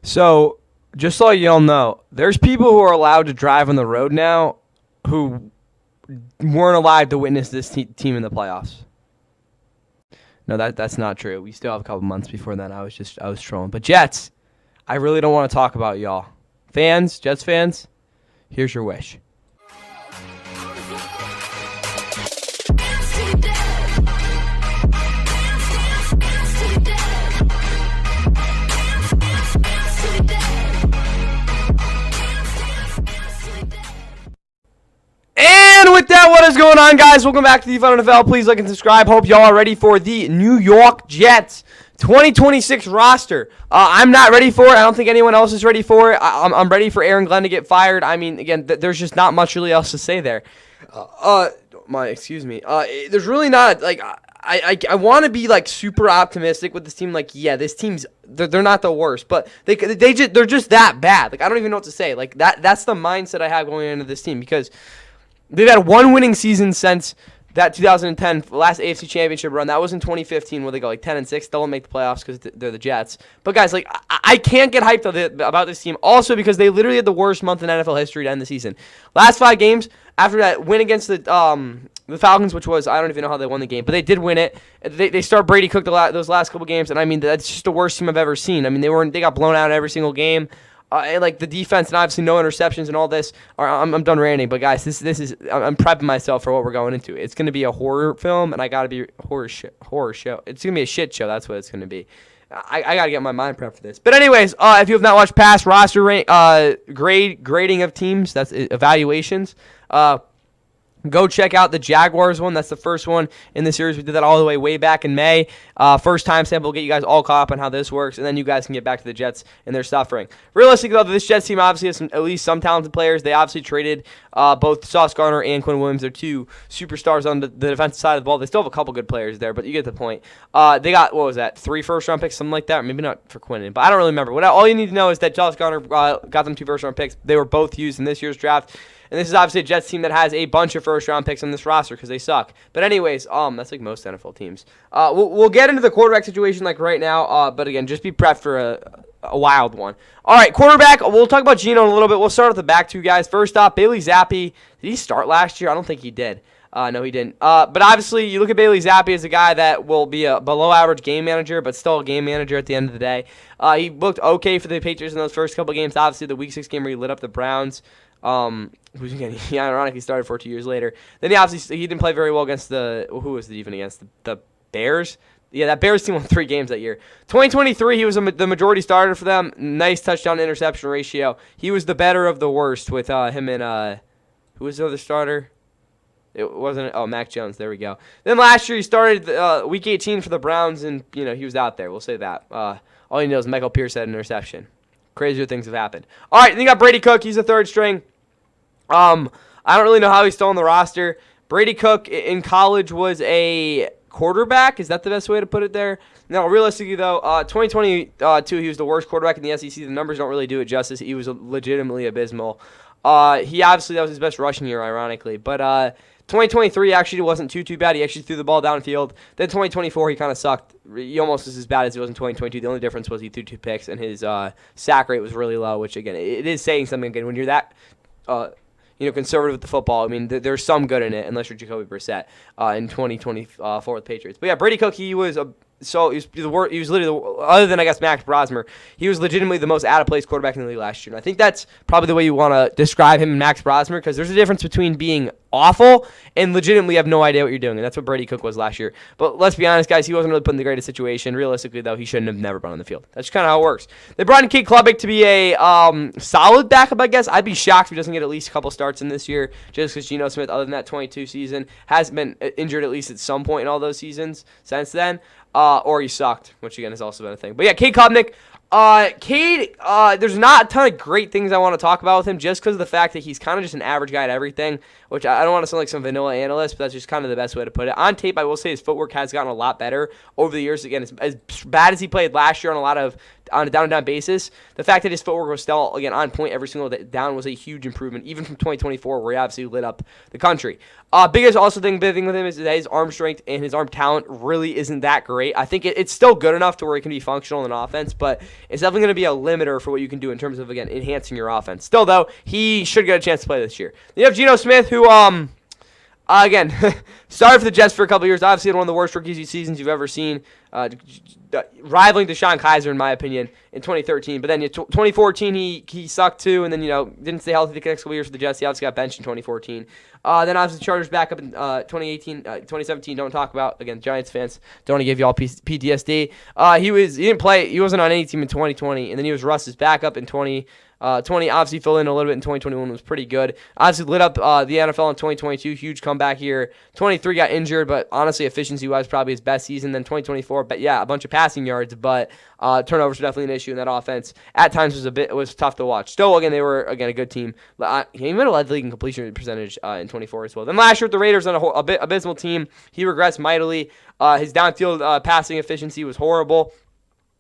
So, just so you all know, there's people who are allowed to drive on the road now who weren't allowed to witness this team in the playoffs. No, that's not true. We still have a couple months before then. I was trolling. But Jets, I really don't want to talk about y'all. Fans, Jets fans, here's your wish. And with that, what is going on, guys? Welcome back to the Fun NFL. Please like and subscribe. Hope y'all are ready for the New York Jets 2026 roster. I'm not ready for it. I don't think anyone else is ready for it. I'm ready for Aaron Glenn to get fired. I mean, again, there's just not much really else to say there. Excuse me. There's really not, like, I want to be, like, super optimistic with this team. Like, yeah, this team's, they're not the worst, but they're just that bad. Like, I don't even know what to say. Like, that's the mindset I have going into this team, because they've had one winning season since that 2010 last AFC Championship run. That was in 2015, where they go like 10-6. Still don't make the playoffs because they're the Jets. But guys, like, I can't get hyped about this team. Also, because they literally had the worst month in NFL history to end the season. Last 5 games after that win against the Falcons, which was, I don't even know how they won the game, but they did win it. They start Brady Cook those last couple games, and I mean, that's just the worst team I've ever seen. I mean, they got blown out in every single game. And like the defense, and obviously no interceptions and all this. I'm done ranting, but guys, this is I'm prepping myself for what we're going into. It's gonna be a horror film, and I gotta be horror show. It's gonna be a shit show. That's what it's gonna be. I gotta get my mind prepped for this. But anyways, if you have not watched past roster grading of teams, that's evaluations. Go check out the Jaguars one. That's the first one in the series. We did that all the way back in May. First time sample will get you guys all caught up on how this works, and then you guys can get back to the Jets and their suffering. Realistically, though, this Jets team obviously has at least some talented players. They obviously traded both Sauce Gardner and Quinn Williams. They're two superstars on the defensive side of the ball. They still have a couple good players there, but you get the point. They got, what was that, 3 first-round picks, something like that? Maybe not for Quinn, but I don't really remember. All you need to know is that Sauce Gardner got them 2 first-round picks. They were both used in this year's draft. And this is obviously a Jets team that has a bunch of first-round picks on this roster because they suck. But anyways, that's like most NFL teams. We'll get into the quarterback situation like right now. But again, just be prepped for a wild one. All right, quarterback. We'll talk about Geno in a little bit. We'll start with the back 2 guys. First off, Bailey Zappi. Did he start last year? I don't think he did. No, he didn't. But obviously, you look at Bailey Zappi as a guy that will be a below-average game manager, but still a game manager at the end of the day. He looked okay for the Patriots in those first couple games. Obviously, the Week 6 game where he lit up the Browns. Who's again? He ironically started for 2 years later. Then he didn't play very well against who was it even against the Bears? Yeah, that Bears team won 3 games that year. 2023, he was the majority starter for them. Nice touchdown interception ratio. He was the better of the worst with him and who was the other starter? It wasn't. Oh, Mac Jones. There we go. Then last year he started Week 18 for the Browns, and he was out there. We'll say that. All you know is Michael Pierce had an interception. Crazier things have happened. All right, then you got Brady Cook. He's a third string. I don't really know how he's still on the roster. Brady Cook in college was a quarterback. Is that the best way to put it there? No, realistically, though, 2022, he was the worst quarterback in the SEC. The numbers don't really do it justice. He was legitimately abysmal. That was his best rushing year, ironically. But 2023 actually wasn't too bad. He actually threw the ball downfield. Then 2024, he kind of sucked. He almost was as bad as he was in 2022. The only difference was he threw 2 picks, and his sack rate was really low, which, again, it is saying something. Again, when you're that conservative with the football, I mean, there's some good in it, unless you're Jacoby Brissett in 2024 with the Patriots. But yeah, Brady Cook, he was the worst. He was literally, other than I guess Max Brosmer, he was legitimately the most out of place quarterback in the league last year. And I think that's probably the way you want to describe him and Max Brosmer, because there's a difference between being awful and legitimately have no idea what you're doing, and that's what Brady Cook was last year. But let's be honest, guys, he wasn't really put in the greatest situation. Realistically, though, he shouldn't have never been on the field. That's kind of how it works. They brought in Kate Klubnik to be a solid backup, I guess. I'd be shocked if he doesn't get at least a couple starts in this year, just because Geno Smith, other than that 22 season, has been injured at least at some point in all those seasons since then. Or he sucked, which again has also been a thing. But yeah, Cade Klubnik. There's not a ton of great things I want to talk about with him, just because of the fact that he's kind of just an average guy at everything, which I don't want to sound like some vanilla analyst, but that's just kind of the best way to put it. On tape, I will say his footwork has gotten a lot better over the years. Again, as bad as he played last year on a lot of on a down-to-down basis, the fact that his footwork was still, again, on point every single down was a huge improvement, even from 2024, where he obviously lit up the country. Big thing with him is that his arm strength and his arm talent really isn't that great. I think it's still good enough to where it can be functional in offense, but it's definitely going to be a limiter for what you can do in terms of, again, enhancing your offense. Still, though, he should get a chance to play this year. Then you have Geno Smith, who, again, started for the Jets for a couple years. Obviously, had one of the worst rookie seasons you've ever seen, rivaling Deshaun Kaiser, in my opinion, in 2013. But then 2014, he sucked too, and then, didn't stay healthy the next couple years for the Jets. He obviously got benched in 2014. Then obviously the Chargers back up in 2017. Don't talk about, again, Giants fans. Don't want to give you all PTSD. He didn't play. He wasn't on any team in 2020, and then he was Russ's backup in 2020, obviously filled in a little bit in 2021, was pretty good. Obviously lit up the NFL in 2022, huge comeback here. 23 got injured, but honestly efficiency-wise probably his best season. Then 2024, but yeah, a bunch of passing yards, but turnovers were definitely an issue in that offense. At times was tough to watch. Still, again, they were a good team. He even led the league in completion percentage in 24 as well. Then last year with the Raiders on a bit abysmal team, he regressed mightily. His downfield passing efficiency was horrible.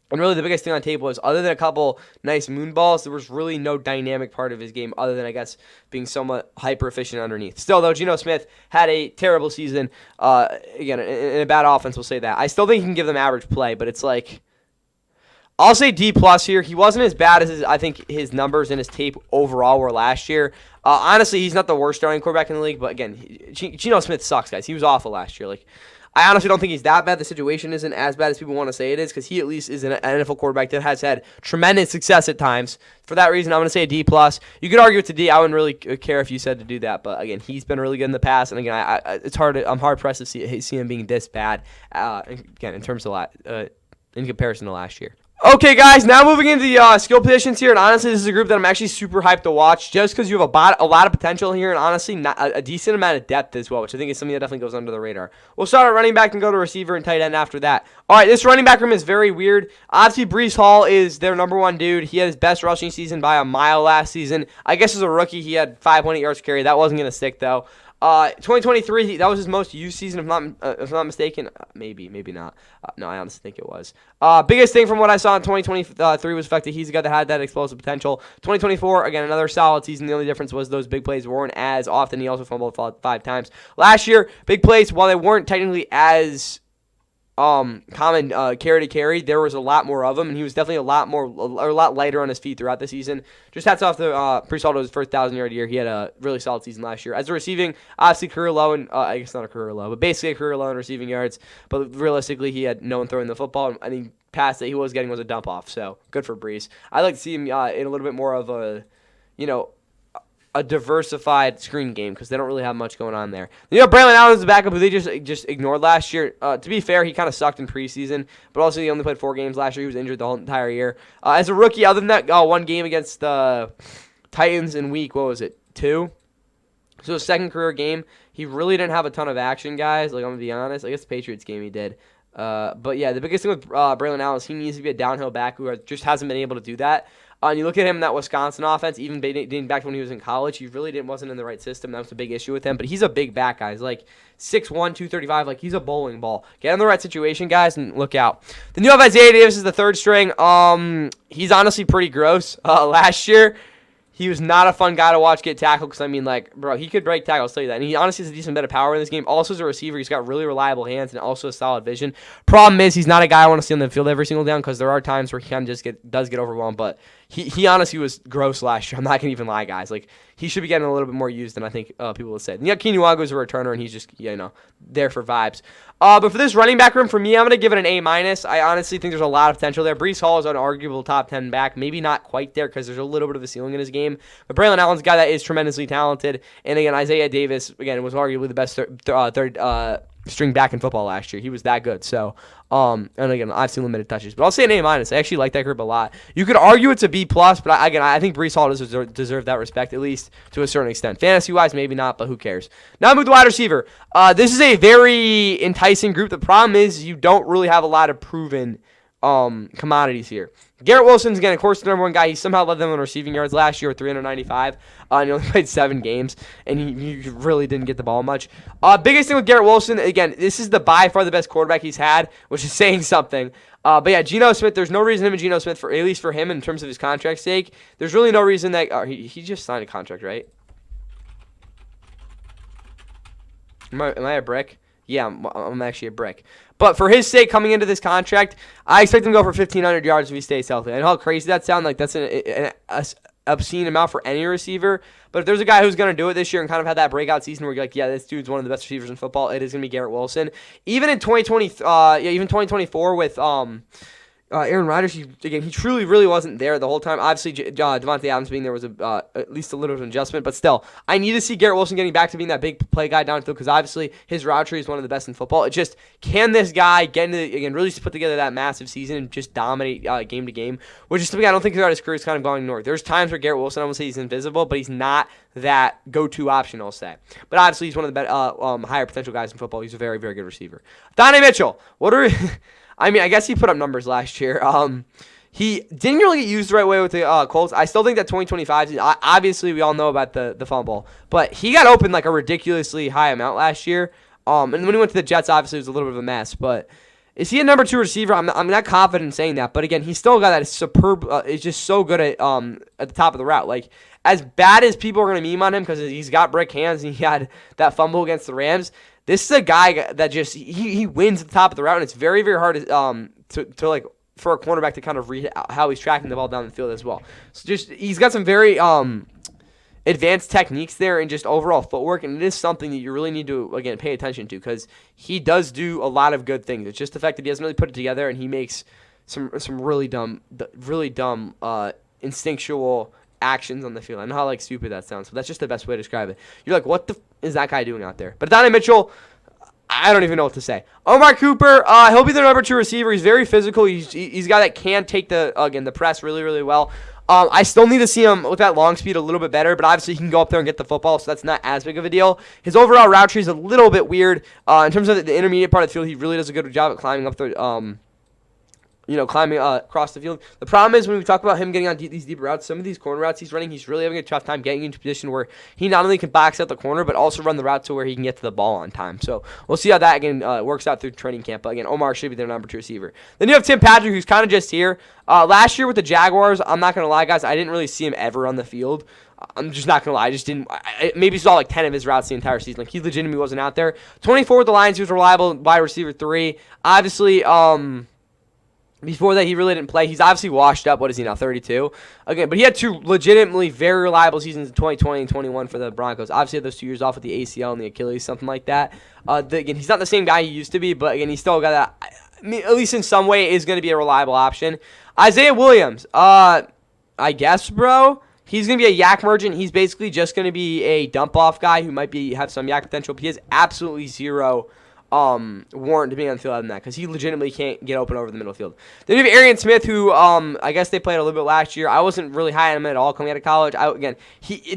And really the biggest thing on tape was, other than a couple nice moon balls, there was really no dynamic part of his game other than, I guess, being somewhat hyper-efficient underneath. Still, though, Geno Smith had a terrible season. Again, in a bad offense, we'll say that. I still think he can give them average play, but it's like, I'll say D+ here. He wasn't as bad as I think his numbers and his tape overall were last year. Honestly, he's not the worst starting quarterback in the league, but again, Geno Smith sucks, guys. He was awful last year. I honestly don't think he's that bad. The situation isn't as bad as people want to say it is, because he at least is an NFL quarterback that has had tremendous success at times. For that reason, I'm going to say a D+. You could argue it's a D. I wouldn't really care if you said to do that, but again, he's been really good in the past, and again, I'm hard pressed to see him being this bad. Again, in terms of in comparison to last year. Okay, guys, now moving into the skill positions here, and honestly, this is a group that I'm actually super hyped to watch, just because you have a lot of potential here, and honestly, not a decent amount of depth as well, which I think is something that definitely goes under the radar. We'll start at running back and go to receiver and tight end after that. All right, this running back room is very weird. Obviously, Breece Hall is their number one dude. He had his best rushing season by a mile last season. I guess as a rookie, he had 500 yards carry. That wasn't going to stick, though. 2023, that was his most used season, if not mistaken. Maybe not. No, I honestly think it was. Biggest thing from what I saw in 2023 was the fact that he's the guy that had that explosive potential. 2024, again, another solid season. The only difference was those big plays weren't as often. He also fumbled 5 times. Last year, big plays, while they weren't technically as common carry to carry, there was a lot more of them, and he was definitely a lot lighter on his feet throughout the season. Just hats off to Breece Hall, his first 1,000-yard year. He had a really solid season last year. As a receiving, obviously career low, and I guess not a career low, but basically a career low in receiving yards. But realistically, he had no one throwing the football, and the pass that he was getting was a dump off. So good for Breece. I'd like to see him in a little bit more of a diversified screen game, because they don't really have much going on there. Braylon Allen's the backup, who they just ignored last year. To be fair, he kind of sucked in preseason, but also he only played 4 games last year. He was injured the whole entire year. As a rookie, other than that, 1 game against the Titans in week, 2? So his second career game, he really didn't have a ton of action, guys. I'm going to be honest. I guess the Patriots game he did. But yeah, the biggest thing with Braylon Allen is he needs to be a downhill back who just hasn't been able to do that. And you look at him in that Wisconsin offense, even dating back to when he was in college, he really wasn't in the right system. That was a big issue with him. But he's a big back, guys. 6'1", 235. He's a bowling ball. Get in the right situation, guys, and look out. Then you have Isaiah Davis as the third string. He's honestly pretty gross. Last year, he was not a fun guy to watch get tackled, because, bro, he could break tackles, I'll tell you that. And he honestly has a decent bit of power in this game. Also, as a receiver, he's got really reliable hands and also a solid vision. Problem is, he's not a guy I want to see on the field every single down, because there are times where he kind of just does get overwhelmed. But he honestly was gross last year. I'm not going to even lie, guys. He should be getting a little bit more used than I think people would say. And Keenan Wago is a returner, and he's just, there for vibes. But for this running back room, for me, I'm going to give it an A-. I honestly think there's a lot of potential there. Breece Hall is an arguable top 10 back. Maybe not quite there, because there's a little bit of a ceiling in his game. But Braylon Allen's a guy that is tremendously talented. And again, Isaiah Davis, again, was arguably the best third string back in football last year. He was that good. So, and again, I've seen limited touches. But I'll say an A-. I actually like that group a lot. You could argue it's a B+, but I think Breece Hall does deserve that respect, at least to a certain extent. Fantasy-wise, maybe not, but who cares? Now move to wide receiver. This is a very enticing group. The problem is you don't really have a lot of proven commodities here. Garrett Wilson's, again, of course, the number one guy. He somehow led them in receiving yards last year with 395. And he only played 7 games, and he really didn't get the ball much. Biggest thing with Garrett Wilson, again, this is by far the best quarterback he's had, which is saying something. But yeah, Geno Smith, there's no reason him and Geno Smith, at least for him in terms of his contract sake, there's really no reason that he just signed a contract, right? Am I a brick? Yeah, I'm actually a brick. But for his sake, coming into this contract, I expect him to go for 1,500 yards if he stays healthy. I know how crazy that sounds. Like, that's an obscene amount for any receiver. But if there's a guy who's going to do it this year and kind of have that breakout season where you're like, yeah, this dude's one of the best receivers in football, it is going to be Garrett Wilson. Even in 2024 with Aaron Rodgers, he truly really wasn't there the whole time. Obviously, Devontae Adams being there was at least a little bit of an adjustment, but still, I need to see Garrett Wilson getting back to being that big play guy downfield because obviously his route tree is one of the best in football. It just, can this guy get into, again, really put together that massive season and just dominate game to game, which is something I don't think throughout his career is kind of going north. There's times where Garrett Wilson, I won't say he's invisible, but he's not that go-to option, I'll say. But obviously, he's one of the higher potential guys in football. He's a very, very good receiver. Donnie Mitchell, I mean, I guess he put up numbers last year. He didn't really get used the right way with the Colts. I still think that 2025, obviously we all know about the fumble, but he got open like a ridiculously high amount last year. And when he went to the Jets, obviously it was a little bit of a mess. But is he a number 2 receiver? I'm not confident in saying that. But again, he's still got that superb. Is just so good at the top of the route. Like, as bad as people are going to meme on him because he's got brick hands and he had that fumble against the Rams, this is a guy that just he wins at the top of the route, and it's very, very hard to like for a cornerback to kind of read how he's tracking the ball down the field as well. So just he's got some very advanced techniques there and just overall footwork, and it is something that you really need to, again, pay attention to because he does do a lot of good things. It's just the fact that he doesn't really put it together, and he makes some really dumb instinctual actions on the field. I know how stupid that sounds, but that's just the best way to describe it. You're like, what the is that guy doing out there? But Donnie Mitchell, I don't even know what to say. Omar Cooper, he'll be the number 2 receiver. He's very physical. He's a guy that can take the press really, really well. I still need to see him with that long speed a little bit better, but obviously he can go up there and get the football, so that's not as big of a deal. His overall route tree is a little bit weird. In terms of the intermediate part of the field, he really does a good job at climbing up the climbing across the field. The problem is when we talk about him getting on these deep routes, some of these corner routes he's running, he's really having a tough time getting into a position where he not only can box out the corner, but also run the route to where he can get to the ball on time. So we'll see how that, again, works out through training camp. But, again, Omar should be their number 2 receiver. Then you have Tim Patrick, who's kind of just here. Last year with the Jaguars, I'm not going to lie, guys, I didn't really see him ever on the field. I'm just not going to lie. I just didn't. Maybe saw 10 of his routes the entire season. He legitimately wasn't out there. 24 with the Lions, he was reliable wide receiver 3. Obviously, before that, he really didn't play. He's obviously washed up. What is he now, 32? Again, but he had 2 legitimately very reliable seasons in 2020 and 21 for the Broncos. Obviously, had those 2 years off with the ACL and the Achilles, something like that. Again, he's not the same guy he used to be, but again, he's still got that. I mean, at least in some way, is going to be a reliable option. Isaiah Williams, I guess, bro. He's going to be a yak merchant. He's basically just going to be a dump-off guy who might have some yak potential, but he has absolutely zero warrant to be on the field other than that because he legitimately can't get open over the middle of the field. Then you have Arian Smith, who I guess they played a little bit last year. I wasn't really high on him at all coming out of college.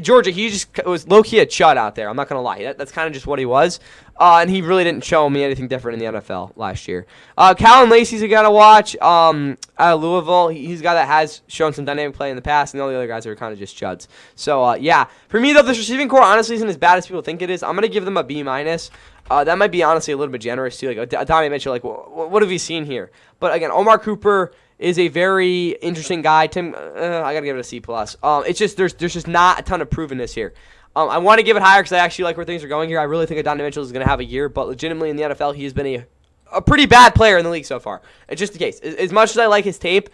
Georgia, he just was low-key a chud out there. I'm not going to lie. That's kind of just what he was. And he really didn't show me anything different in the NFL last year. Callan Lacey's a guy to watch out of Louisville. He's a guy that has shown some dynamic play in the past, and all the other guys are kind of just chuds. So, yeah. For me, though, this receiving core honestly isn't as bad as people think it is. I'm going to give them a B-. That might be honestly a little bit generous, too. Donnie Mitchell, what have you seen here? But, again, Omar Cooper is a very interesting guy. Tim, I got to give it a C+. It's just there's just not a ton of provenness here. I want to give it higher because I actually like where things are going here. I really think Donnie Mitchell is going to have a year, but legitimately in the NFL, he has been a pretty bad player in the league so far. It's just the case. As much as I like his tape,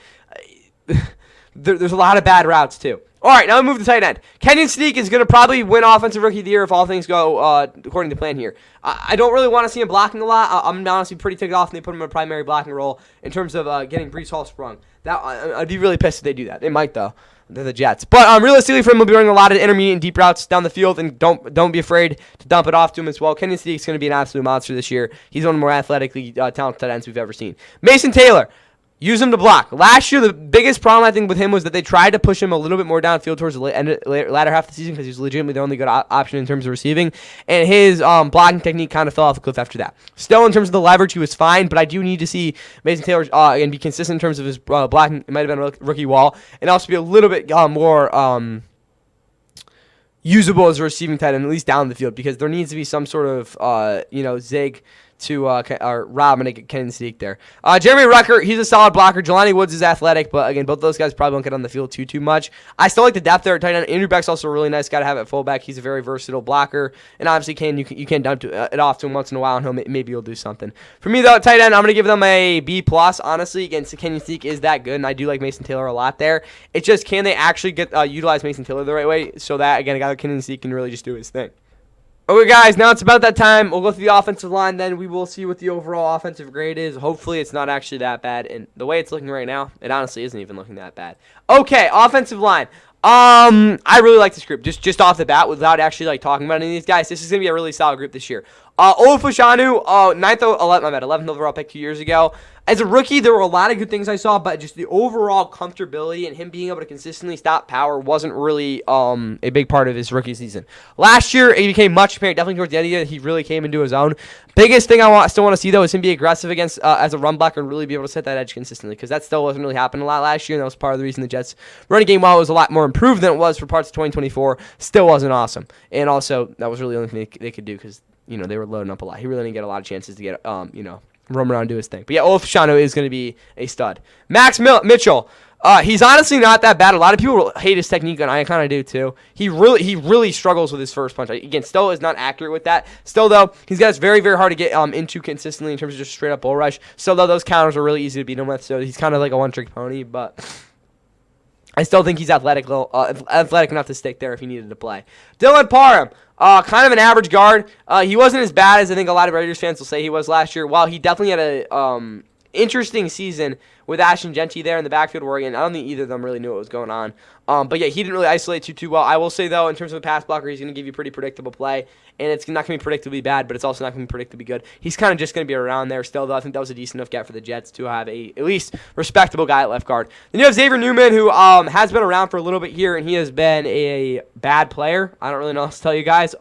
there's a lot of bad routes, too. All right, now we move to tight end. Kenyon Sneak is going to probably win Offensive Rookie of the Year if all things go according to plan here. I don't really want to see him blocking a lot. I'm honestly pretty ticked off when they put him in a primary blocking role in terms of getting Breece Hall sprung. I'd be really pissed if they do that. They might, though. They're the Jets. But realistically, for him, we'll be running a lot of intermediate and deep routes down the field, and don't be afraid to dump it off to him as well. Kenyon Sneak's going to be an absolute monster this year. He's one of the more athletically talented tight ends we've ever seen. Mason Taylor. Use him to block. Last year, the biggest problem I think with him was that they tried to push him a little bit more downfield towards the latter half of the season because he was legitimately the only good option in terms of receiving, and his blocking technique kind of fell off the cliff after that. Still, in terms of the leverage, he was fine, but I do need to see Mason Taylor again be consistent in terms of his blocking. It might have been a rookie wall, and also be a little bit more usable as a receiving tight end, at least down the field, because there needs to be some sort of zig to rob and get Ken Sneak there. Jeremy Rucker, he's a solid blocker. Jelani Woods is athletic, but again, both those guys probably don't get on the field too much. I still like the depth there at tight end. Andrew Beck's also a really nice guy to have at fullback. He's a very versatile blocker, and obviously you can dump it off to him once in a while, and maybe he'll do something. For me though, at tight end, I'm gonna give them a B+. Honestly, again, Kenyon Sneak is that good, and I do like Mason Taylor a lot there. It's just, can they actually utilize Mason Taylor the right way so that again a guy like Kenyon Sneak can really just do his thing. Okay, guys, now it's about that time. We'll go through the offensive line, then we will see what the overall offensive grade is. Hopefully, it's not actually that bad, and the way it's looking right now, it honestly isn't even looking that bad. Okay, offensive line. I really like this group, just off the bat, without actually talking about any of these guys. This is going to be a really solid group this year. Olufashanu, 11th overall pick 2 years ago. As a rookie, there were a lot of good things I saw, but just the overall comfortability and him being able to consistently stop power wasn't really a big part of his rookie season. Last year, it became much apparent, definitely towards the end of the year, he really came into his own. Biggest thing I still want to see, though, is him be aggressive against as a run blocker and really be able to set that edge consistently, because that still wasn't really happening a lot last year, and that was part of the reason the Jets' running game, while it was a lot more improved than it was for parts of 2024, still wasn't awesome. And also, that was really the only thing they could do, because they were loading up a lot. He really didn't get a lot of chances to get roam around and do his thing. But yeah, Olufashanu is going to be a stud. Max Mitchell, he's honestly not that bad. A lot of people hate his technique, and I kind of do too. He really struggles with his first punch. Again, still is not accurate with that. Still, though, he's got it's very, very hard to get into consistently in terms of just straight up bull rush. Still, though, those counters are really easy to beat him with, so he's kind of like a one-trick pony, but I still think he's athletic enough to stick there if he needed to play. Dylan Parham, kind of an average guard. He wasn't as bad as I think a lot of Raiders fans will say he was last year. While he definitely had a interesting season with Ashton Genty there in the backfield where, again, I don't think either of them really knew what was going on. But yeah, he didn't really isolate too well. I will say, though, in terms of a pass blocker, he's going to give you pretty predictable play. And it's not going to be predictably bad, but it's also not going to be predictably good. He's kind of just going to be around there still, though. I think that was a decent enough get for the Jets to have at least respectable guy at left guard. Then you have Xavier Newman, who has been around for a little bit here, and he has been a bad player. I don't really know what to tell you guys.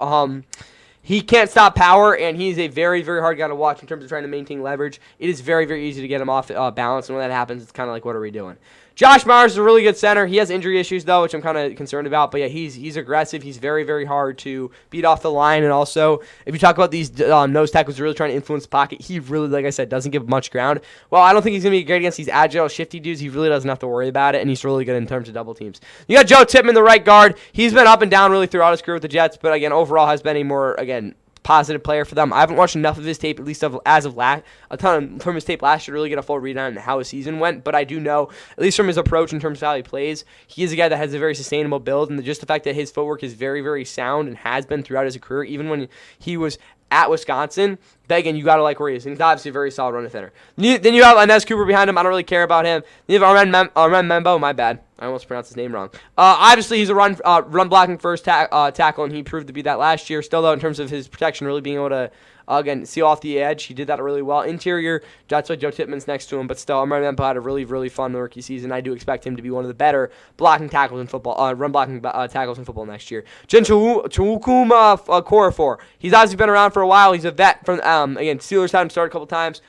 He can't stop power, and he's a very, very hard guy to watch in terms of trying to maintain leverage. It is very, very easy to get him off balance, and when that happens, it's kind of like, what are we doing? Josh Myers is a really good center. He has injury issues, though, which I'm kind of concerned about. But, yeah, he's aggressive. He's very, very hard to beat off the line. And also, if you talk about these nose tackles really trying to influence the pocket, he really, like I said, doesn't give much ground. Well, I don't think he's going to be great against these agile, shifty dudes. He really doesn't have to worry about it, and he's really good in terms of double teams. You got Joe Tippmann, the right guard. He's been up and down really throughout his career with the Jets, but, again, overall has been a more, again, positive player for them. I haven't watched enough of his tape, at least as of a ton from his tape last year to really get a full read on how his season went, but I do know, at least from his approach in terms of how he plays, he is a guy that has a very sustainable build, and just the fact that his footwork is very, very sound and has been throughout his career, even when he was at Wisconsin, that, again, you got to like where he is. And he's obviously a very solid run defender. Then you have Inez Cooper behind him. I don't really care about him. Then you have Armen Membo. My bad. I almost pronounced his name wrong. Obviously, he's a run blocking first tackle, and he proved to be that last year. Still, though, in terms of his protection, really being able to, again, seal off the edge, he did that really well. Interior, that's why Joe Tippmann's next to him. But still, Armen Membo had a really, really fun rookie season. I do expect him to be one of the better blocking tackles in football, run blocking tackles in football next year. Chukwuma Okorafor. He's obviously been around for a while. He's a vet from, again, Steelers had him start a couple times.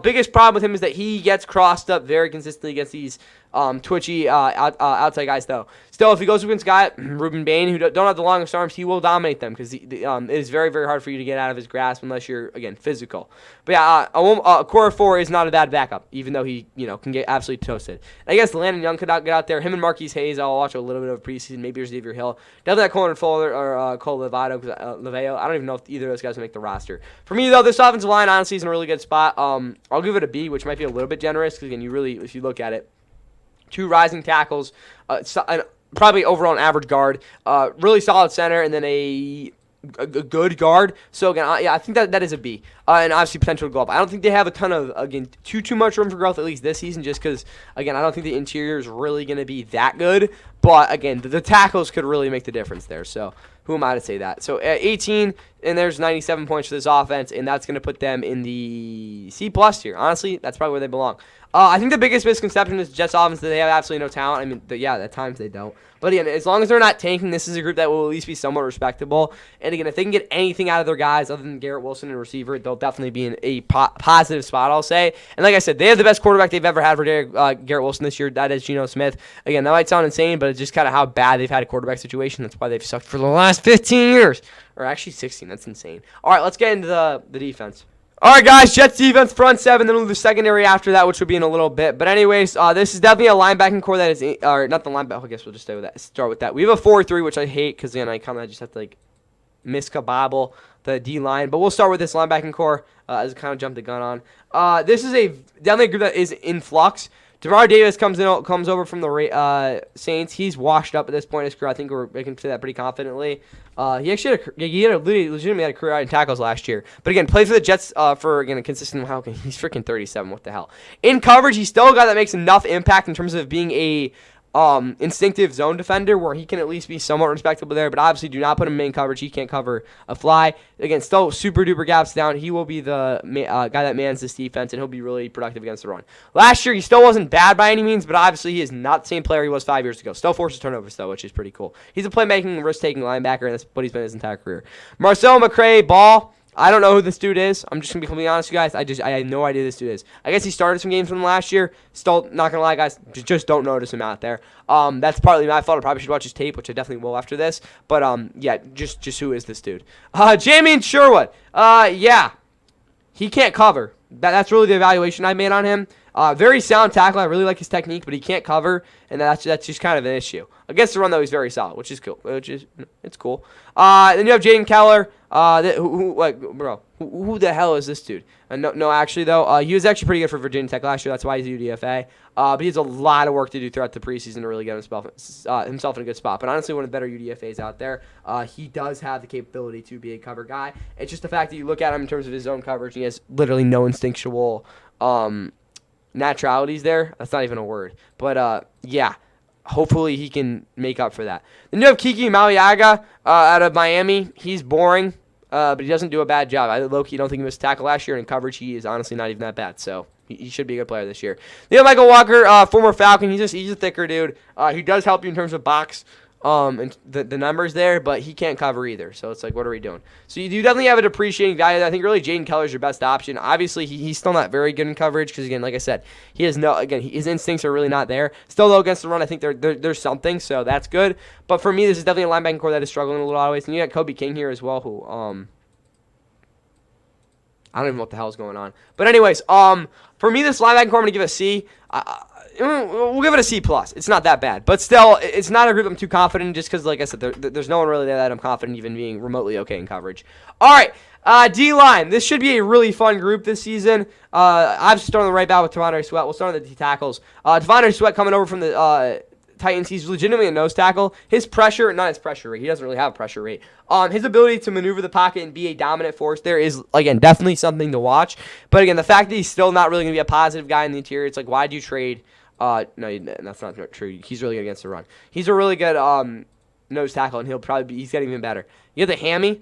Biggest problem with him is that he gets crossed up very consistently against these twitchy outside guys, though. Still, if he goes against a guy, Ruben Bain, who don't have the longest arms, he will dominate them because it is very, very hard for you to get out of his grasp unless you're, again, physical. But yeah, Core 4 is not a bad backup, even though he can get absolutely toasted. And I guess Landon Young could get out there. Him and Marquise Hayes, I'll watch a little bit of preseason, maybe Xavier Hill. Definitely that Colin Fuller or Cole Leveo. I don't even know if either of those guys will make the roster. For me, though, this offensive line honestly is in a really good spot. I'll give it a B, which might be a little bit generous because, again, if you look at it, 2 rising tackles, probably overall an average guard, really solid center, and then a good guard. So again, I think that is a B, and obviously potential to go up. I don't think they have a ton of, again, too much room for growth, at least this season, just because, again, I don't think the interior is really going to be that good. But again, the tackles could really make the difference there. So who am I to say that? So at 18, And there's 97 points for this offense, and that's going to put them in the C+ tier. Honestly, that's probably where they belong. I think the biggest misconception is Jets offense that they have absolutely no talent. I mean, yeah, at times they don't. But again, as long as they're not tanking, this is a group that will at least be somewhat respectable. And again, if they can get anything out of their guys other than Garrett Wilson and receiver, they'll definitely be in a positive spot, I'll say. And like I said, they have the best quarterback they've ever had for Garrett Wilson this year. That is Geno Smith. Again, that might sound insane, but it's just kind of how bad they've had a quarterback situation. That's why they've sucked for the last 15 years. Or actually 16. That's insane. All right, let's get into the defense. All right, guys, Jets defense, front seven, then we'll do the secondary after that, which will be in a little bit. But anyways, this is definitely a linebacking core that is, or not the linebacker, I guess we'll just start with that. We have a 4-3, which I hate because, again, I kind of just have to, like, miskabobble the D-line. But we'll start with this linebacking core as I kind of jumped the gun on. This is definitely a group that is in flux. DeMar Davis comes over from the Saints. He's washed up at this point in his career. I think we can say that pretty confidently. He actually legitimately had a career out in tackles last year. But again, played for the Jets for again a consistent. He's freaking 37. What the hell? In coverage, he's still a guy that makes enough impact in terms of being a instinctive zone defender where he can at least be somewhat respectable there, but obviously do not put him in main coverage. He can't cover a fly. Again, still super duper gaps down. He will be the guy that mans this defense, and he'll be really productive against the run. Last year, he still wasn't bad by any means, but obviously he is not the same player he was 5 years ago. Still forces turnovers, though, which is pretty cool. He's a playmaking, risk-taking linebacker, and that's what he's been his entire career. Marcel McCray, Ball. I don't know who this dude is. I'm just going to be completely honest with you guys. I had no idea who this dude is. I guess he started some games from him last year. Still, not going to lie, guys, just don't notice him out there. That's partly my fault. I probably should watch his tape, which I definitely will after this. But, yeah, just who is this dude? Jamie Sherwood. Yeah, he can't cover. That's really the evaluation I made on him. Very sound tackle. I really like his technique, but he can't cover, and that's just kind of an issue. Against the run, though, he's very solid, which is cool. It's cool. Then you have Jaden Keller. Who the hell is this dude? No, actually, though, he was actually pretty good for Virginia Tech last year. That's why he's a UDFA. But he has a lot of work to do throughout the preseason to really get himself in a good spot. But honestly, one of the better UDFAs out there. He does have the capability to be a cover guy. It's just the fact that you look at him in terms of his zone coverage, he has literally no instinctual naturalities there. That's not even a word. But, yeah. Hopefully he can make up for that. Then you have Kiki Maliaga out of Miami. He's boring, but he doesn't do a bad job. I low-key don't think he missed a tackle last year, and in coverage he is honestly not even that bad. So he should be a good player this year. Then you have Michael Walker, former Falcon. He's a thicker dude. He does help you in terms of box and the numbers there, but he can't cover either. So it's like, what are we doing? So you do definitely have a depreciating value. I think really Jaden Keller is your best option. Obviously, he's still not very good in coverage because, again, like I said, his instincts are really not there. Still, though, against the run, I think there's something, so that's good. But for me, this is definitely a linebacking core that is struggling a lot of ways. And you got Kobe King here as well, who I don't even know what the hell is going on. But anyways, for me, this linebacking core, I'm going to give it a C. We'll give it a C+. It's not that bad. But still, it's not a group I'm too confident in just because, like I said, there's no one really there that I'm confident even being remotely okay in coverage. All right, D-line. This should be a really fun group this season. I'm starting right back with Devontae Sweat. We'll start with the D-tackles. Devontae Sweat coming over from the Titans. He's legitimately a nose tackle. His pressure, not his pressure rate. He doesn't really have a pressure rate. His ability to maneuver the pocket and be a dominant force there is, again, definitely something to watch. But, again, the fact that he's still not really going to be a positive guy in the interior, it's like, why do you trade? No, that's not true. He's really good against the run. He's a really good nose tackle, and he's getting even better. You have the hammy.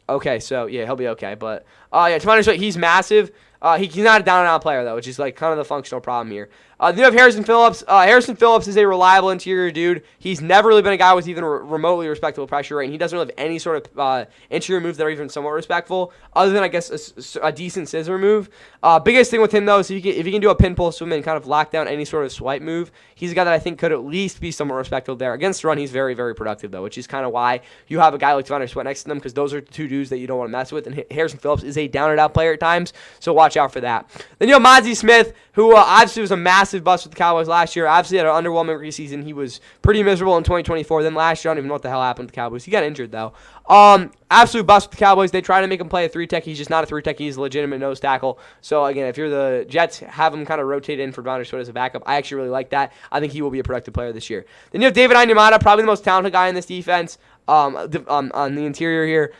Okay, so, yeah, he'll be okay. But, yeah, Devontae Sweat, he's massive. He's not a down-and-out player, though, which is like kind of the functional problem here. Then you have Harrison Phillips. Harrison Phillips is a reliable interior dude. He's never really been a guy with even remotely respectable pressure rate, and he doesn't really have any sort of interior moves that are even somewhat respectful, other than, I guess, a decent scissor move. Biggest thing with him, though, is if he can do a pinpull swim and kind of lock down any sort of swipe move, he's a guy that I think could at least be somewhat respectable there. Against the run, he's very, very productive, though, which is kind of why you have a guy like Devontae Sweat next to them, because those are two dudes that you don't want to mess with, and Harrison Phillips is a down-and-out player at times, so watch out for that. Then you have Mozzie Smith, who obviously was a massive bust with the Cowboys last year. Obviously had an underwhelming preseason. He was pretty miserable in 2024. Then last year, I don't even know what the hell happened with the Cowboys. He got injured, though. Absolute bust with the Cowboys. They try to make him play a 3-tech. He's just not a 3-tech. He's a legitimate nose tackle. So, again, if you're the Jets, have him kind of rotate in for Devontae Sweat as a backup. I actually really like that. I think he will be a productive player this year. Then you have David Onyemata, probably the most talented guy in this defense on the interior here.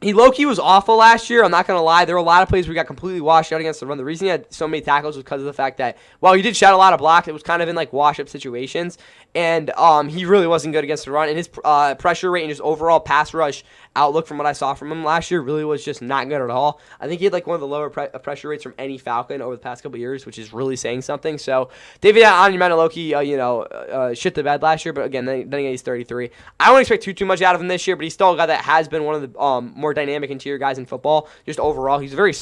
He low-key was awful last year. I'm not going to lie. There were a lot of plays where he got completely washed out against the run. The reason he had so many tackles was because of the fact that, while he did shed a lot of blocks, it was kind of in like wash-up situations. And he really wasn't good against the run. And his pressure rate and his overall pass rush outlook from what I saw from him last year really was just not good at all. I think he had like one of the lower pressure rates from any Falcon over the past couple of years, which is really saying something. So David Onyemata low-key, shit the bed last year. But again, then again, he's 33. I don't expect too much out of him this year, but he's still a guy that has been one of the more dynamic interior guys in football. Just overall, he's a very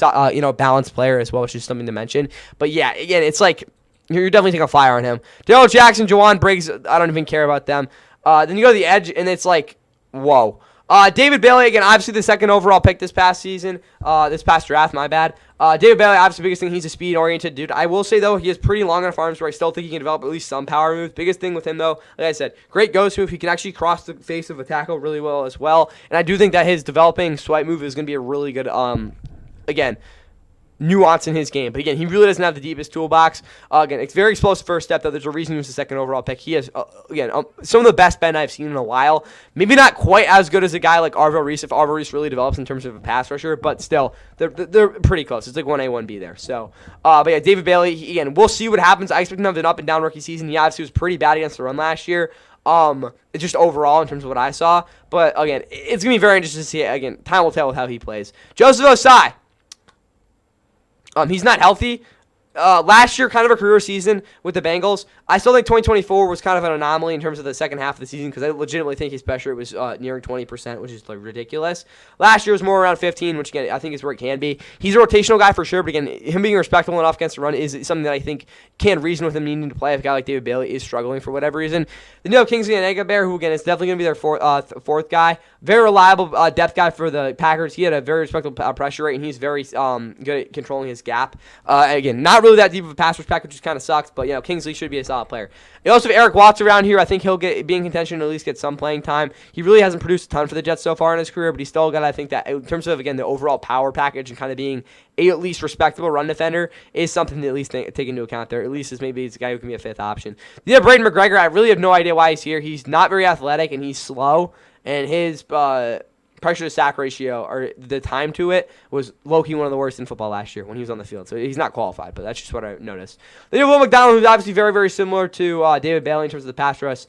balanced player as well, which is something to mention. But yeah, again, it's like you're definitely taking a flyer on him. Darrell Jackson, Jawan Briggs, I don't even care about them. Then you go to the edge, and it's like, whoa. David Bailey, again, obviously the second overall pick this past season, this past draft, my bad. David Bailey, obviously the biggest thing, he's a speed-oriented dude. I will say, though, he has pretty long enough arms where I still think he can develop at least some power moves. Biggest thing with him, though, like I said, great ghost move. He can actually cross the face of a tackle really well as well. And I do think that his developing swipe move is going to be a really good, again, nuance in his game. But again, he really doesn't have the deepest toolbox. Again, it's very explosive first step, though. There's a reason he was the second overall pick. He has, some of the best bend I've seen in a while. Maybe not quite as good as a guy like Arvell Reese, if Arvell Reese really develops in terms of a pass rusher, but still, they're pretty close. It's like 1A, 1B there. So, but yeah, David Bailey, again, we'll see what happens. I expect him to have an up and down rookie season. He obviously was pretty bad against the run last year. It's just overall in terms of what I saw. But again, it's going to be very interesting to see. Again, time will tell with how he plays. Joseph Osai. He's not healthy. Last year, kind of a career season with the Bengals. I still think 2024 was kind of an anomaly in terms of the second half of the season because I legitimately think his pressure rate was nearing 20%, which is like ridiculous. Last year was more around 15, which again I think is where it can be. He's a rotational guy for sure, but again, him being respectable enough against the run is something that I think can reason with him needing to play if a guy like David Bailey is struggling for whatever reason. Then you have Kingsley Bear, who again is definitely going to be their fourth guy. Very reliable depth guy for the Packers. He had a very respectable pressure rate, and he's very good at controlling his gap. Again, not really that deep of a pass rush pack, which just kind of sucks, but Kingsley should be a solid player. You also have Eric Watts around here. I think he'll be in contention to at least get some playing time. He really hasn't produced a ton for the Jets so far in his career, but he's still got, I think, that in terms of, again, the overall power package and kind of being a at least respectable run defender is something to at least take into account there. At least as maybe he's a guy who can be a fifth option. You have Braden McGregor. I really have no idea why he's here. He's not very athletic, and he's slow, and his pressure to sack ratio, or the time to it, was low-key one of the worst in football last year when he was on the field. So he's not qualified, but that's just what I noticed. Then you have Will McDonald, who's obviously very, very similar to David Bailey in terms of the pass rush.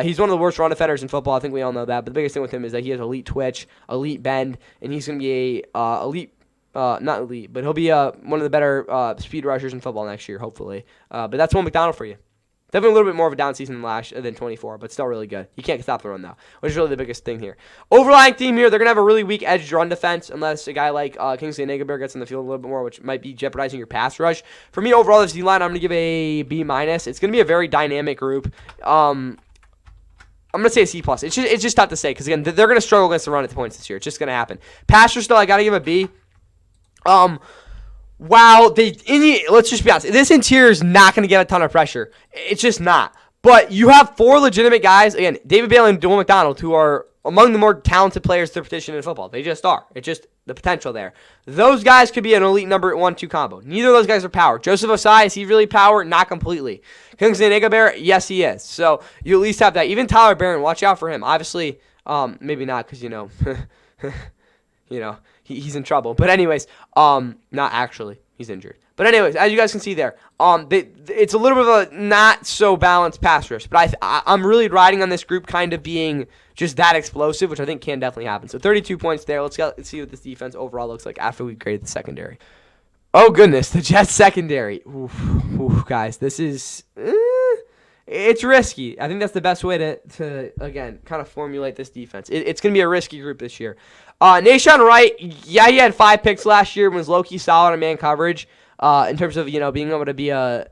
He's one of the worst run defenders in football. I think we all know that. But the biggest thing with him is that he has elite twitch, elite bend, and he's going to be a elite. Not elite, but he'll be one of the better speed rushers in football next year, hopefully. But that's Will McDonald for you. Definitely a little bit more of a down season than 24, but still really good. You can't stop the run, though, which is really the biggest thing here. Overlying theme here, they're going to have a really weak edge run defense unless a guy like Kingsley Bear gets in the field a little bit more, which might be jeopardizing your pass rush. For me, overall, this D-line, I'm going to give a B-. It's going to be a very dynamic group. I'm going to say a C+. It's just tough to say because, again, they're going to struggle against the run at the points this year. It's just going to happen. Pass rush, though, I got to give a B. Wow, let's just be honest. This interior is not going to get a ton of pressure. It's just not. But you have four legitimate guys. Again, David Bailey and Will McDonald, who are among the more talented players to position in football. They just are. It's just the potential there. Those guys could be an elite number 1-2 combo. Neither of those guys are power. Joseph Osai, is he really power? Not completely. Kingsley Bear, yes, he is. So you at least have that. Even Tyler Barron, watch out for him. Obviously, maybe not because, he's in trouble. But anyways, not actually. He's injured. But anyways, as you guys can see there, it's a little bit of a not so balanced pass rush. But I'm really riding on this group kind of being just that explosive, which I think can definitely happen. So 32 points there. Let's see what this defense overall looks like after we grade the secondary. Oh, goodness. The Jets secondary. Oof, guys, this is... it's risky. I think that's the best way to again, kind of formulate this defense. It's going to be a risky group this year. Nahshon Wright, yeah, he had 5 picks last year and was low-key solid on man coverage in terms of, being able to be a,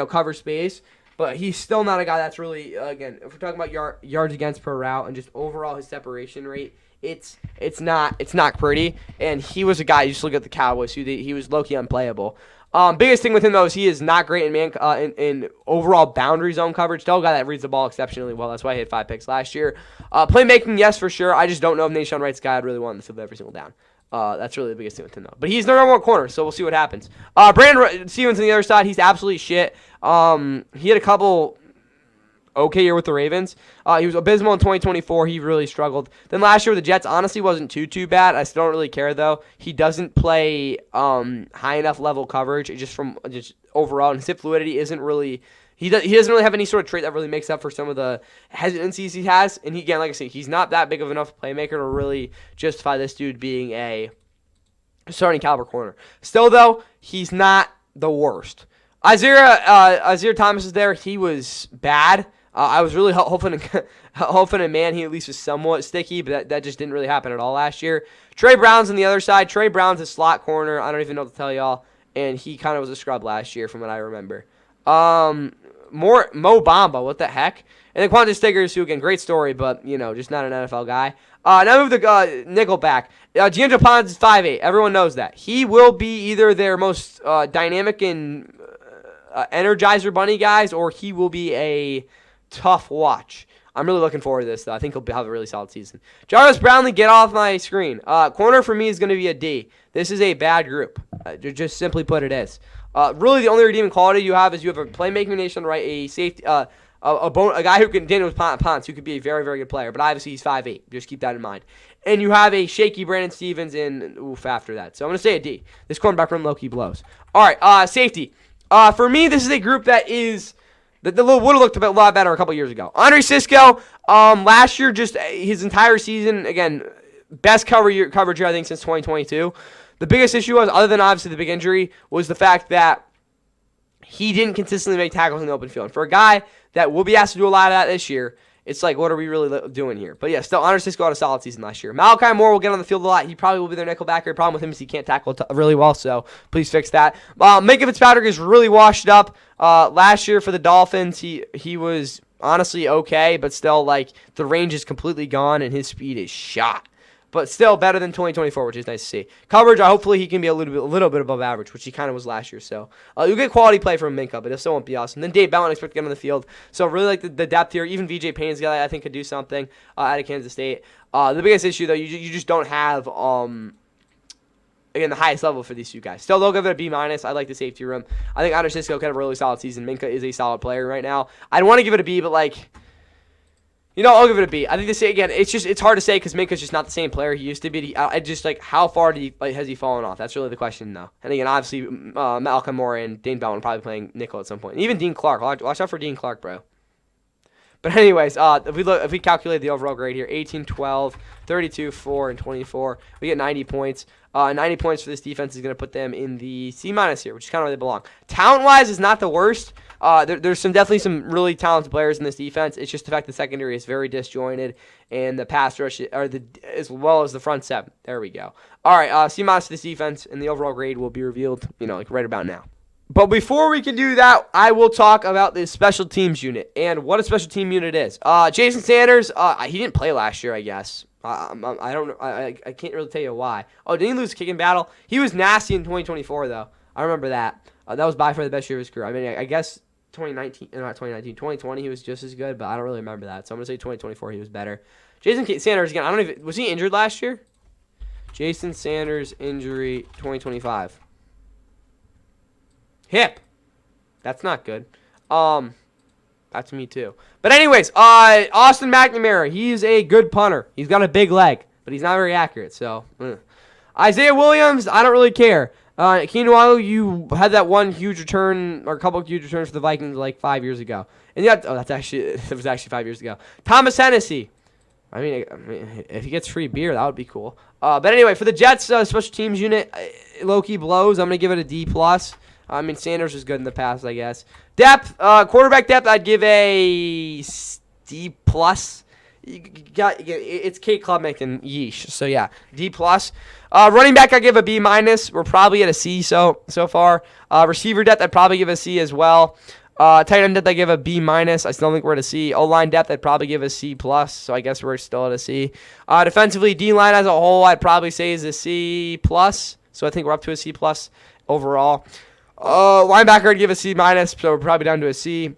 cover space. But he's still not a guy that's really, again, if we're talking about yards against per route and just overall his separation rate, it's not pretty. And he was a guy, you just look at the Cowboys, he was low-key unplayable. Biggest thing with him, though, is he is not great in overall boundary zone coverage. Still a guy that reads the ball exceptionally well. That's why he had 5 picks last year. Playmaking, yes, for sure. I just don't know if Nahshon Wright's guy I'd really want in the field every single down. That's really the biggest thing with him, though. But he's the number 1 corner, so we'll see what happens. Brandon Stevens on the other side, he's absolutely shit. He had a couple... okay year with the Ravens. He was abysmal in 2024. He really struggled. Then last year with the Jets, honestly, wasn't too bad. I still don't really care, though. He doesn't play high enough level coverage. Just overall, and his hip fluidity isn't really. He doesn't really have any sort of trait that really makes up for some of the hesitancies he has. And again, like I said, he's not that big of enough playmaker to really justify this dude being a starting caliber corner. Still, though, he's not the worst. Isaiah Thomas is there. He was bad. I was really hoping a man he at least was somewhat sticky, but that just didn't really happen at all last year. Trey Brown's on the other side. Trey Brown's a slot corner. I don't even know what to tell y'all. And he kind of was a scrub last year from what I remember. More Mo Bamba, what the heck? And then Quantus Stiggers, who again, great story, but just not an NFL guy. Now move the nickel back. D'Angelo Ponds is 5'8". Everyone knows that. He will be either their most dynamic and energizer bunny guys, or he will be a tough watch. I'm really looking forward to this, though. I think he'll have a really solid season. Jarvis Brownlee, get off my screen. Corner for me is going to be a D. This is a bad group. Just simply put, it is. Really, the only redeeming quality you have is you have a playmaking nation, right? A safety, a guy who can Daniel Ponce, who could be a very, very good player, but obviously he's 5'8". Just keep that in mind. And you have a shaky Brandon Stevens in after that. So I'm going to say a D. This cornerback room low-key blows. All right, safety. For me, this is a group that is that would have looked a lot better a couple years ago. Andre Sisco, last year, just his entire season, again, best coverage year I think since 2022. The biggest issue was, other than obviously the big injury, was the fact that he didn't consistently make tackles in the open field. And for a guy that will be asked to do a lot of that this year, it's like, what are we really doing here? But yeah, still, Andre Sisco had a solid season last year. Malachi Moore will get on the field a lot. He probably will be their nickel backer. The problem with him is he can't tackle really well, so please fix that. Minka Fitzpatrick is really washed up. Last year for the Dolphins, he was honestly okay, but still, like, the range is completely gone, and his speed is shot. But still better than 2024, which is nice to see. Coverage, hopefully he can be a little bit above average, which he kind of was last year. So you'll get quality play from Minka, but it still won't be awesome. Then Dave Bellin, I expect to get on the field. So really like the depth here. Even VJ Payne's guy, I think, could do something out of Kansas State. The biggest issue, though, you just don't have, again, the highest level for these two guys. Still, they'll give it a B-. I like the safety room. I think Andre Sisco could have a really solid season. Minka is a solid player right now. I'd want to give it a B, but, like, I'll give it a B. I think to say again, it's hard to say because Minka's just not the same player he used to be. I just like how far has he fallen off? That's really the question, though. And again, obviously, Malcolm Moore and Dane Bellin probably playing nickel at some point. And even Dean Clark. Watch out for Dean Clark, bro. But anyways, if we calculate the overall grade here, 18, 12, 32, 4, and 24, we get 90 points. 90 points for this defense is going to put them in the C- here, which is kind of where they belong. Talent-wise, is not the worst. There's definitely some really talented players in this defense. It's just the fact the secondary is very disjointed, and the pass rush, as well as the front seven. There we go. All right, C- for this defense, and the overall grade will be revealed, like right about now. But before we can do that, I will talk about the special teams unit and what a special team unit is. Jason Sanders, he didn't play last year, I guess. I don't know. I can't really tell you why. Oh, didn't he lose a kicking battle? He was nasty in 2024, though. I remember that. That was by far the best year of his career. I mean, I guess 2020, he was just as good, but I don't really remember that. So I'm going to say 2024, he was better. Jason Sanders, again, I don't even, was he injured last year? Jason Sanders, injury, 2025. Hip. That's not good. That's me too. But anyways, Austin McNamara, he's a good punter. He's got a big leg, but he's not very accurate. So, Isaiah Williams, I don't really care. Keenan, you had that one huge return or a couple of huge returns for the Vikings like 5 years ago, and it was actually 5 years ago. Thomas Hennessy. I mean, if he gets free beer, that would be cool. But anyway, for the Jets special teams unit, low-key blows. I'm gonna give it a D+. I mean, Sanders was good in the past, I guess. Depth, quarterback depth, I'd give a D+. It's Kate Klubnik and Yeesh, so yeah, D+. Running back, I give a B-. We're probably at a C so far. Receiver depth, I'd probably give a C as well. Tight end depth, I give a B-. I still think we're at a C. O-line depth, I'd probably give a C+, so I guess we're still at a C. Defensively, D-line as a whole, I'd probably say is a C+, so I think we're up to a C+ overall. Linebacker, I'd give a C-, so we're probably down to a C.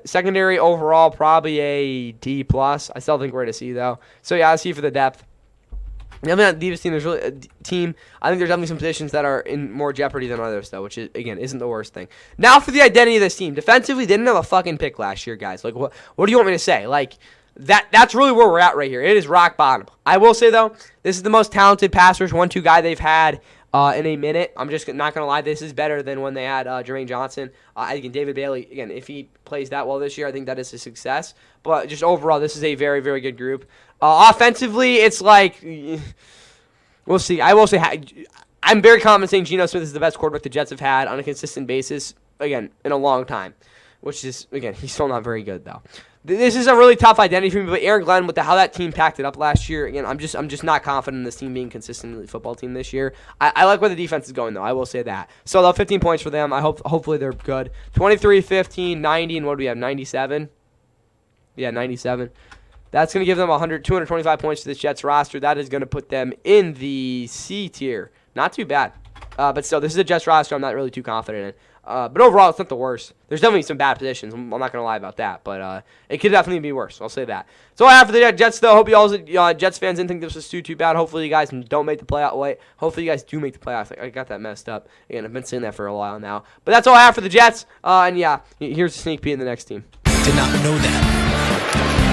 Secondary overall, probably a D+. I still think we're at a C, though. So, yeah, a C for the depth. Definitely not the deepest team. There's really a team. I think there's definitely some positions that are in more jeopardy than others, though, which is, again, isn't the worst thing. Now for the identity of this team. Defensively, they didn't have a fucking pick last year, guys. Like, what do you want me to say? Like, that's really where we're at right here. It is rock bottom. I will say, though, this is the most talented passers 1-2 guy they've had in a minute. I'm just not going to lie. This is better than when they had Jermaine Johnson. I think David Bailey, again, if he plays that well this year, I think that is a success. But just overall, this is a very, very good group. Offensively, it's like, we'll see. I will say, I'm very confident saying Geno Smith is the best quarterback the Jets have had on a consistent basis, again, in a long time. Which is, again, he's still not very good, though. This is a really tough identity for me, but Aaron Glenn, with how that team packed it up last year, again, I'm just not confident in this team being consistently a football team this year. I like where the defense is going, though. I will say that. So, though, 15 points for them. Hopefully they're good. 23, 15, 90, and what do we have, 97? Yeah, 97. That's going to give them 225 points to this Jets roster. That is going to put them in the C tier. Not too bad. But still, this is a Jets roster I'm not really too confident in. But overall, it's not the worst. There's definitely some bad positions. I'm not going to lie about that. But it could definitely be worse. I'll say that. So I have for the Jets, though. Hope you all Jets fans didn't think this was too bad. Hopefully you guys don't make the playoff. Wait, hopefully you guys do make the playoffs. I got that messed up. Again, I've been saying that for a while now. But that's all I have for the Jets. And yeah, here's a sneak peek in the next team. Did not know that.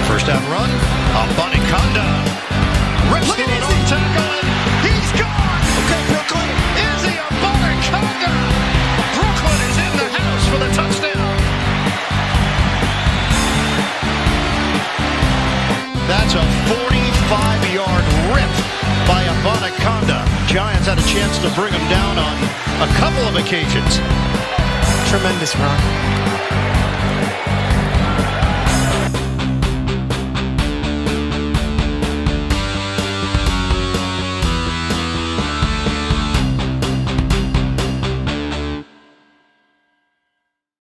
First down run. Abaniconda. Rips through an on tackle. He's gone. Okay, Brooklyn. Is he Abaniconda? Brooklyn is in the house for the touchdown. That's a 45-yard rip by Abaniconda. Giants had a chance to bring him down on a couple of occasions. Tremendous run.